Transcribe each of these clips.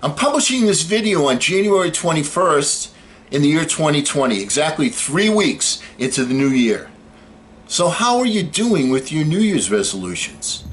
I'm publishing this video on January 21st in the year 2020, exactly 3 weeks into the new year. So how are you doing with your New Year's resolutions?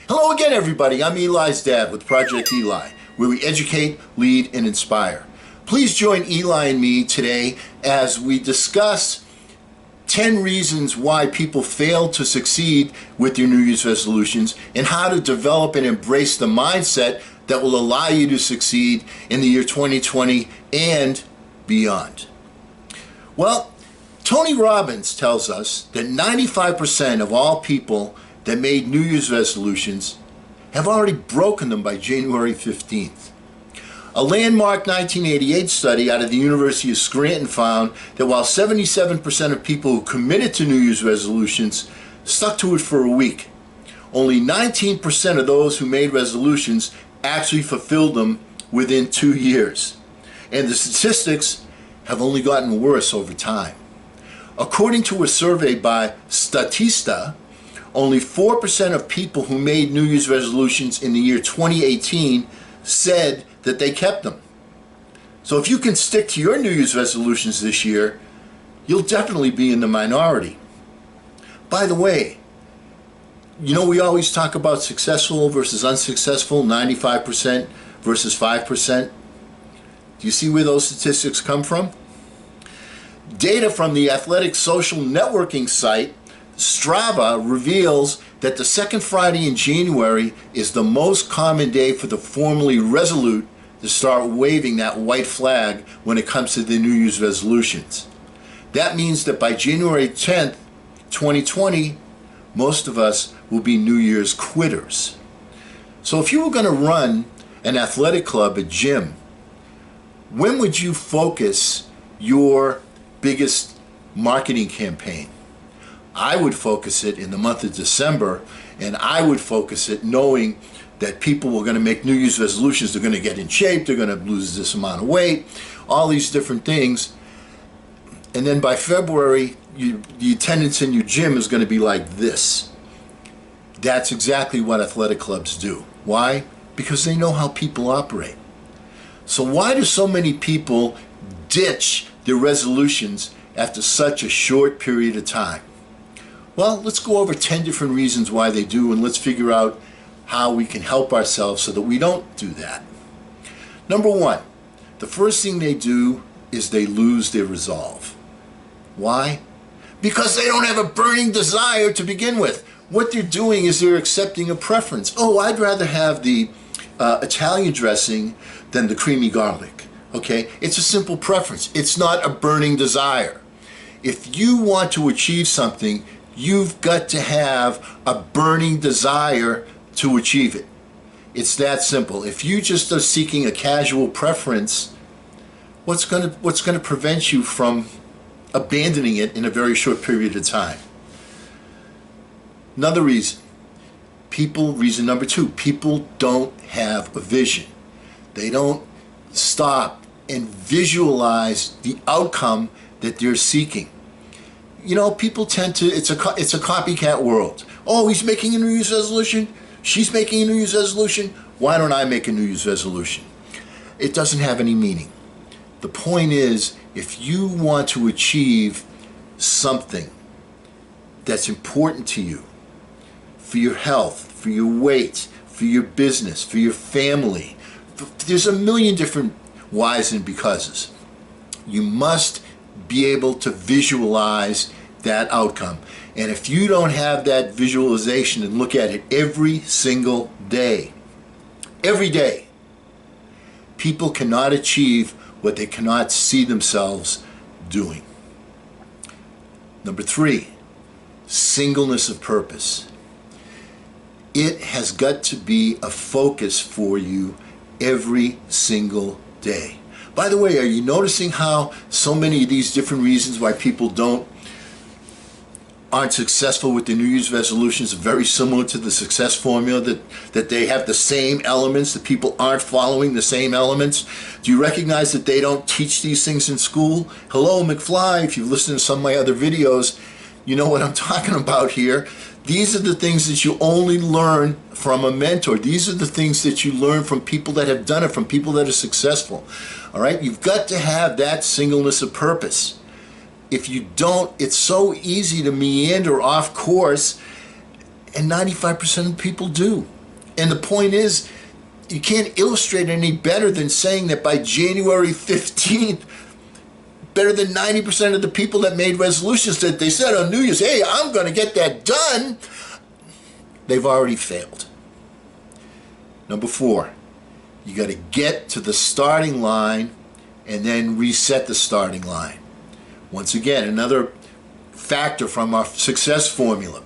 Hello again, everybody. I'm Eli's dad with Project Eli, where we educate, lead, and inspire. Please join Eli and me today as we discuss 10 reasons why people fail to succeed with your New Year's resolutions and how to develop and embrace the mindset that will allow you to succeed in the year 2020 and beyond. Well, Tony Robbins tells us that 95% of all people that made New Year's resolutions have already broken them by January 15th. A landmark 1988 study out of the University of Scranton found that while 77% of people who committed to New Year's resolutions stuck to it for a week, only 19% of those who made resolutions actually fulfilled them within 2 years. And the statistics have only gotten worse over time. According to a survey by Statista, only 4% of people who made New Year's resolutions in the year 2018 said that they kept them. So if you can stick to your New Year's resolutions this year, you'll definitely be in the minority. By the way, you know we always talk about successful versus unsuccessful, 95% versus 5%. Do you see where those statistics come from? Data from the athletic social networking site Strava reveals that the second Friday in January is the most common day for the formally resolute to start waving that white flag when it comes to the New Year's resolutions. That means that by January 10th, 2020, most of us will be New Year's quitters. So if you were going to run an athletic club, a gym, when would you focus your biggest marketing campaign? I would focus it in the month of December, and I would focus it knowing that people were going to make New Year's resolutions. They're going to get in shape, they're going to lose this amount of weight, all these different things. And then by February, the attendance in your gym is going to be like this. That's exactly what athletic clubs do. Why? Because they know how people operate. So why do so many people ditch their resolutions after such a short period of time? Well, let's go over 10 different reasons why they do, and let's figure out how we can help ourselves so that we don't do that. Number one, the first thing they do is they lose their resolve. Why? Because they don't have a burning desire to begin with. What they're doing is they're accepting a preference. Oh, I'd rather have the Italian dressing than the creamy garlic. Okay? It's a simple preference. It's not a burning desire. If you want to achieve something, you've got to have a burning desire to achieve it. It's that simple. If you just are seeking a casual preference, what's going to prevent you from abandoning it in a very short period of time? Another reason. Reason number two, people don't have a vision. They don't stop and visualize the outcome that they're seeking. You know, people tend to, it's a copycat world. Oh, he's making a New Year's resolution. She's making a New Year's resolution. Why don't I make a New Year's resolution? It doesn't have any meaning. The point is, if you want to achieve something that's important to you, for your health, for your weight, for your business, for your family, there's a million different whys and becauses. You must be able to visualize that outcome. And if you don't have that visualization and look at it every single day, people cannot achieve what they cannot see themselves doing. Number three, singleness of purpose. It has got to be a focus for you every single day. By the way, are you noticing how so many of these different reasons why people aren't successful with their New Year's resolutions are very similar to the success formula, that they have the same elements, that people aren't following the same elements? Do you recognize that they don't teach these things in school? Hello, McFly, if you've listened to some of my other videos, you know what I'm talking about here. These are the things that you only learn from a mentor. These are the things that you learn from people that have done it, from people that are successful. All right? You've got to have that singleness of purpose. If you don't, it's so easy to meander off course, and 95% of people do. And the point is, you can't illustrate it any better than saying that by January 15th, better than 90% of the people that made resolutions that they said on New Year's, hey, I'm going to get that done, they've already failed. Number 4, you got to get to the starting line and then reset the starting line. Once again, another factor from our success formula.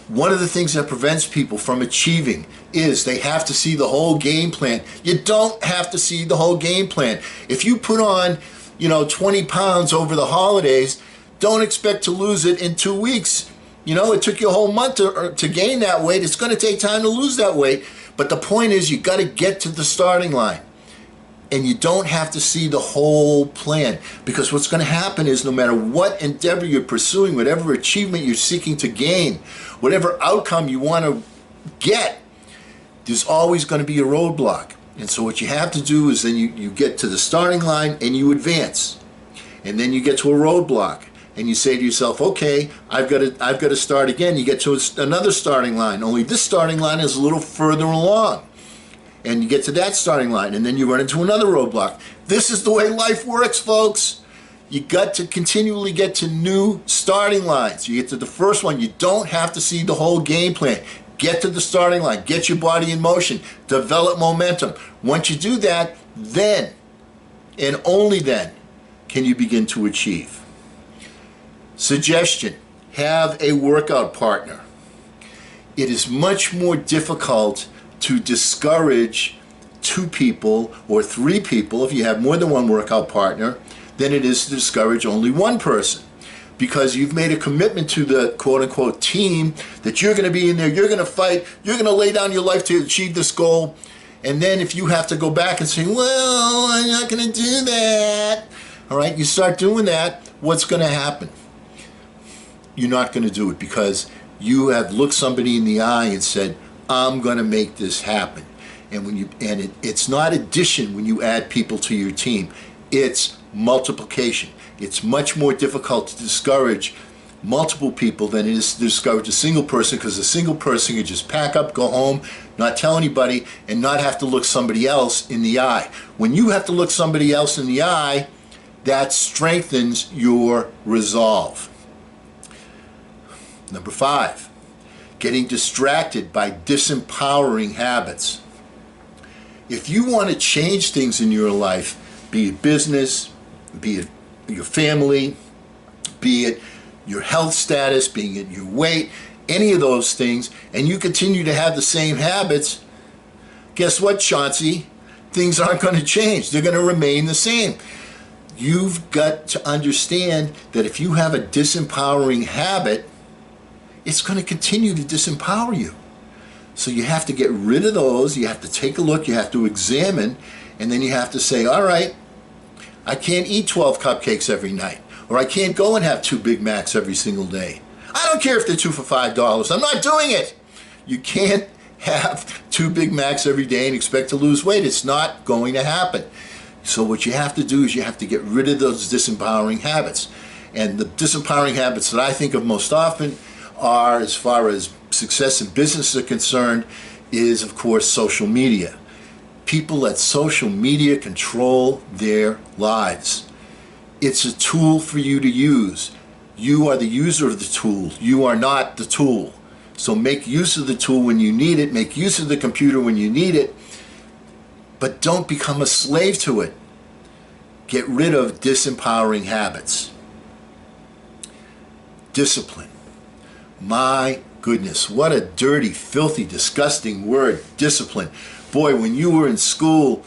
One of the things that prevents people from achieving is they have to see the whole game plan. You don't have to see the whole game plan. If you put on 20 pounds over the holidays, don't expect to lose it in 2 weeks. It took you a whole month to gain that weight. It's going to take time to lose that weight. But the point is, you got to get to the starting line. And you don't have to see the whole plan. Because what's going to happen is, no matter what endeavor you're pursuing, whatever achievement you're seeking to gain, whatever outcome you want to get, there's always going to be a roadblock. And so what you have to do is then you get to the starting line and you advance. And then you get to a roadblock and you say to yourself, okay, I've got to start again. You get to another starting line, only this starting line is a little further along. And you get to that starting line and then you run into another roadblock. This is the way life works, folks. You got to continually get to new starting lines. You get to the first one, you don't have to see the whole game plan. Get to the starting line, get your body in motion, develop momentum. Once you do that, then, and only then, can you begin to achieve. Suggestion, have a workout partner. It is much more difficult to discourage 2 people or 3 people, if you have more than one workout partner, than it is to discourage only one person. Because you've made a commitment to the quote-unquote team that you're going to be in there, you're going to fight, you're going to lay down your life to achieve this goal. And then if you have to go back and say, well, I'm not going to do that, all right, you start doing that, what's going to happen? You're not going to do it because you have looked somebody in the eye and said, I'm going to make this happen. And it's not addition when you add people to your team, it's multiplication. It's much more difficult to discourage multiple people than it is to discourage a single person, because a single person can just pack up, go home, not tell anybody, and not have to look somebody else in the eye. When you have to look somebody else in the eye, that strengthens your resolve. Number 5, getting distracted by disempowering habits. If you want to change things in your life, be it business, be it your family, be it your health status, be it your weight, any of those things, and you continue to have the same habits, guess what, Chauncey? Things aren't going to change. They're going to remain the same. You've got to understand that if you have a disempowering habit, it's going to continue to disempower you. So you have to get rid of those. You have to take a look. You have to examine. And then you have to say, all right, I can't eat 12 cupcakes every night. Or I can't go and have 2 Big Macs every single day. I don't care if they're 2 for $5. I'm not doing it. You can't have 2 Big Macs every day and expect to lose weight. It's not going to happen. So what you have to do is you have to get rid of those disempowering habits. And the disempowering habits that I think of most often are, as far as success in business are concerned, is of course social media. People let social media control their lives. It's a tool for you to use. You are the user of the tool. You are not the tool. So make use of the tool when you need it. Make use of the computer when you need it. But don't become a slave to it. Get rid of disempowering habits. Discipline. My goodness, what a dirty, filthy, disgusting word, discipline. Boy, when you were in school,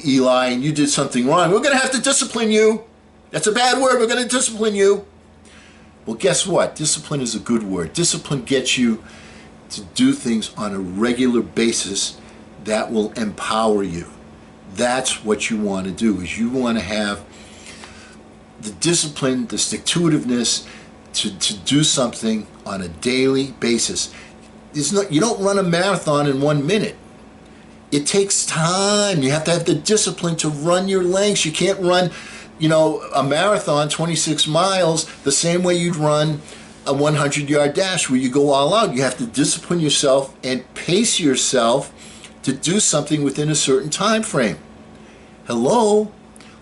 Eli, and you did something wrong, we're going to have to discipline you. That's a bad word, we're going to discipline you. Well, guess what? Discipline is a good word. Discipline gets you to do things on a regular basis that will empower you. That's what you want to do, is you want to have the discipline, the stick-to-itiveness, to do something on a daily basis. You don't run a marathon in 1 minute. It takes time. You have to have the discipline to run your lengths. You can't run, a marathon, 26 miles, the same way you'd run a 100-yard dash where you go all out. You have to discipline yourself and pace yourself to do something within a certain time frame. Hello?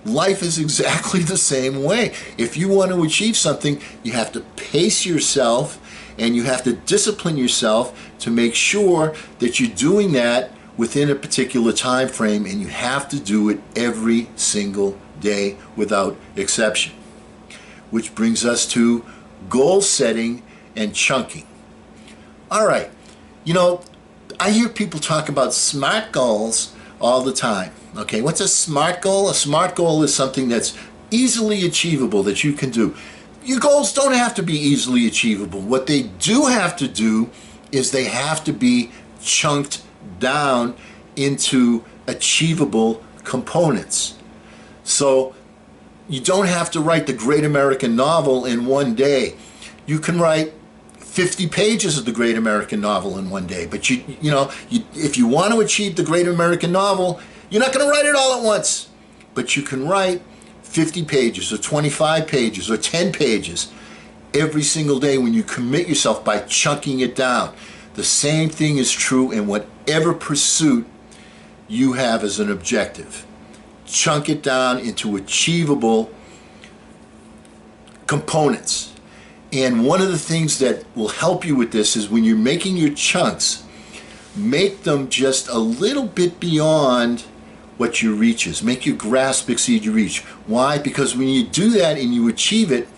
Life is exactly the same way. If you want to achieve something, you have to pace yourself and you have to discipline yourself to make sure that you're doing that within a particular time frame, and you have to do it every single day without exception. Which brings us to goal setting and chunking. All right, I hear people talk about SMART goals all the time. Okay, what's a SMART goal? A SMART goal is something that's easily achievable that you can do. Your goals don't have to be easily achievable. What they do have to do is they have to be chunked down into achievable components. So you don't have to write the great American novel in one day. You can write 50 pages of the great American novel in one day. But if you want to achieve the great American novel, you're not going to write it all at once. But you can write 50 pages or 25 pages or 10 pages every single day when you commit yourself by chunking it down. The same thing is true in whatever pursuit you have as an objective. Chunk it down into achievable components. And one of the things that will help you with this is when you're making your chunks, make them just a little bit beyond what your reach is. Make your grasp exceed your reach. Why? Because when you do that and you achieve it,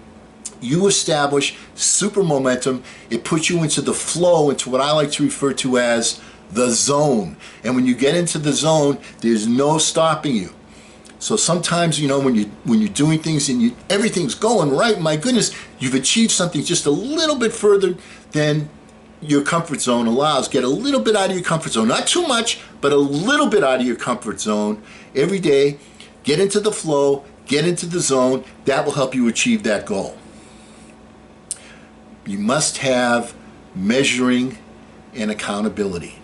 you establish super momentum. It puts you into the flow, into what I like to refer to as the zone. And when you get into the zone, there's no stopping you. So sometimes, when you're doing things and everything's going right, my goodness, you've achieved something just a little bit further than your comfort zone allows. Get a little bit out of your comfort zone. Not too much, but a little bit out of your comfort zone every day. Get into the flow, get into the zone. That will help you achieve that goal. You must have measuring and accountability.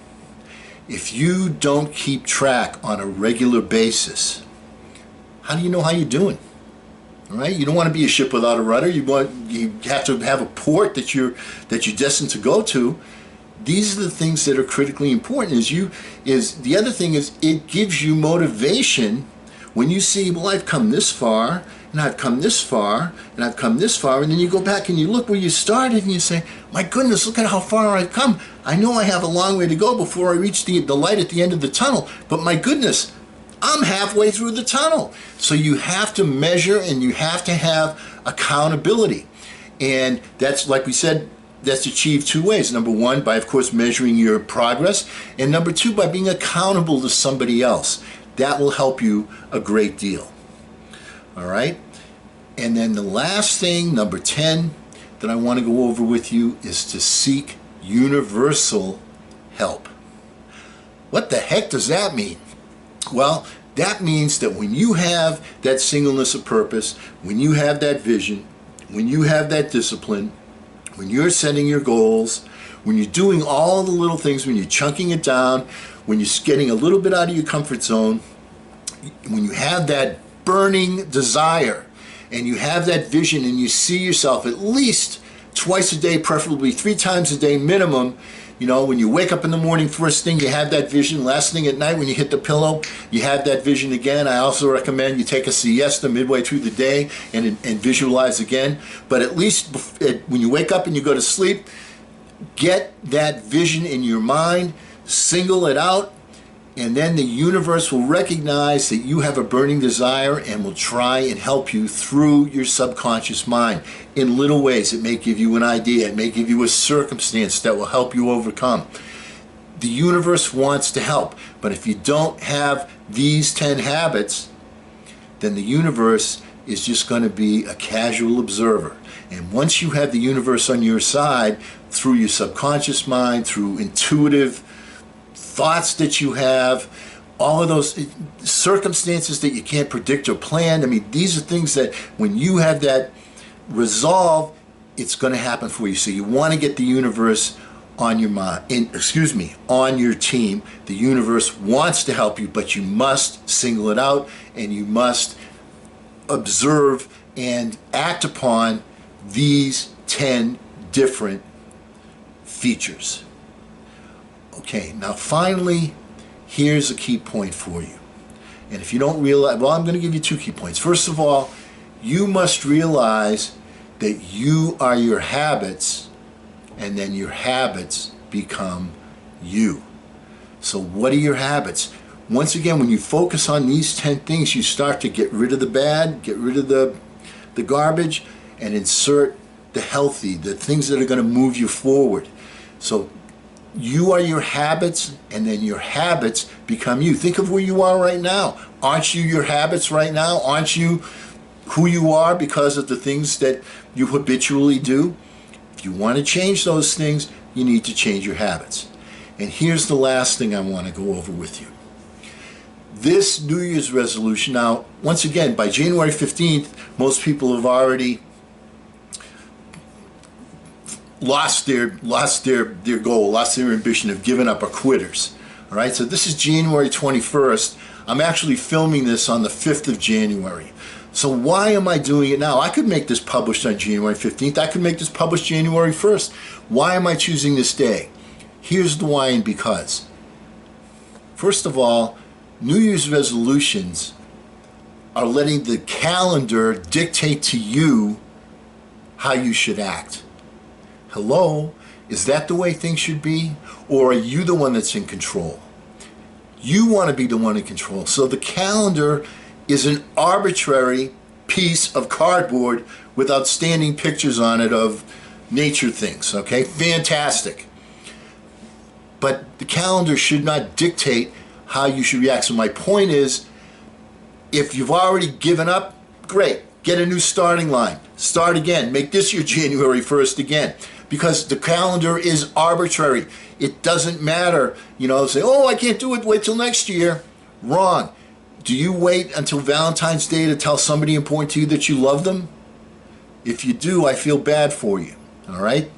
If you don't keep track on a regular basis, how do you know how you're doing? All right, you don't want to be a ship without a rudder. You have to have a port that you're destined to go to. These are the things that are critically important. The other thing is it gives you motivation when you see, well, I've come this far, and I've come this far, and I've come this far, and then you go back and you look where you started and you say, my goodness, look at how far I've come. I know I have a long way to go before I reach the light at the end of the tunnel, but my goodness, I'm halfway through the tunnel. So you have to measure and you have to have accountability. And that's, like we said, that's achieved two ways. Number one, by, of course, measuring your progress. And number two, by being accountable to somebody else. That will help you a great deal. All right? And then the last thing, number 10, that I want to go over with you is to seek universal help. What the heck does that mean? Well, that means that when you have that singleness of purpose, when you have that vision, when you have that discipline, when you're setting your goals, when you're doing all the little things, when you're chunking it down, when you're getting a little bit out of your comfort zone, when you have that burning desire and you have that vision and you see yourself at least twice a day, preferably 3 times a day minimum. When you wake up in the morning, first thing, you have that vision. Last thing at night, when you hit the pillow, you have that vision again. I also recommend you take a siesta midway through the day and visualize again. But at least when you wake up and you go to sleep, get that vision in your mind, single it out, and then the universe will recognize that you have a burning desire and will try and help you through your subconscious mind in little ways. It may give you an idea, it may give you a circumstance that will help you overcome. The universe wants to help, but if you don't have these 10 habits, then the universe is just going to be a casual observer. And once you have the universe on your side, through your subconscious mind, through intuitive thoughts that you have, all of those circumstances that you can't predict or plan. I mean, these are things that when you have that resolve, it's going to happen for you. So you want to get the universe on your mind, on your team. The universe wants to help you, but you must single it out, and you must observe and act upon these 10 different features. Okay, now finally, here's a key point for you. And if you don't realize, well, I'm going to give you 2 key points. First of all, you must realize that you are your habits, and then your habits become you. So what are your habits? Once again, when you focus on these 10 things, you start to get rid of the bad, get rid of the garbage, and insert the healthy, the things that are going to move you forward. So you are your habits, and then your habits become you. Think of where you are right now. Aren't you your habits right now? Aren't you who you are because of the things that you habitually do? If you want to change those things, you need to change your habits. And here's the last thing I want to go over with you. This New Year's resolution, now, once again, by January 15th, most people have already lost their goal, lost their ambition, have given up, are quitters. All right, so this is January 21st. I'm actually filming this on the 5th of January. So why am I doing it now? I could make this published on January 15th. I could make this published January 1st. Why am I choosing this day? Here's the why and because. First of all, New Year's resolutions are letting the calendar dictate to you how you should act. Hello? Is that the way things should be? Or are you the one that's in control? You want to be the one in control. So the calendar is an arbitrary piece of cardboard with outstanding pictures on it of nature things, okay? Fantastic. But the calendar should not dictate how you should react. So my point is, if you've already given up, great. Get a new starting line. Start again. Make this your January 1st again. Because the calendar is arbitrary. It doesn't matter. You know, say, oh, I can't do it. Wait till next year. Wrong. Do you wait until Valentine's Day to tell somebody important to you that you love them? If you do, I feel bad for you. All right?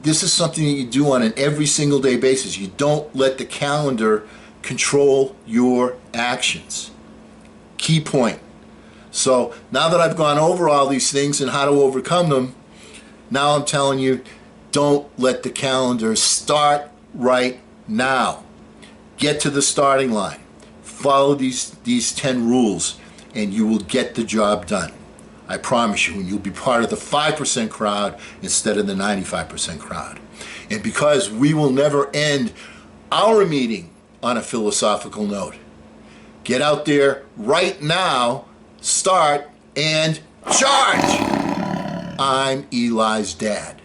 This is something that you do on an every single day basis. You don't let the calendar control your actions. Key point. So now that I've gone over all these things and how to overcome them, now I'm telling you, don't let the calendar start right now. Get to the starting line. Follow these 10 rules, and you will get the job done. I promise you, and you'll be part of the 5% crowd instead of the 95% crowd. And because we will never end our meeting on a philosophical note, get out there right now, start, and charge! I'm Eli's dad.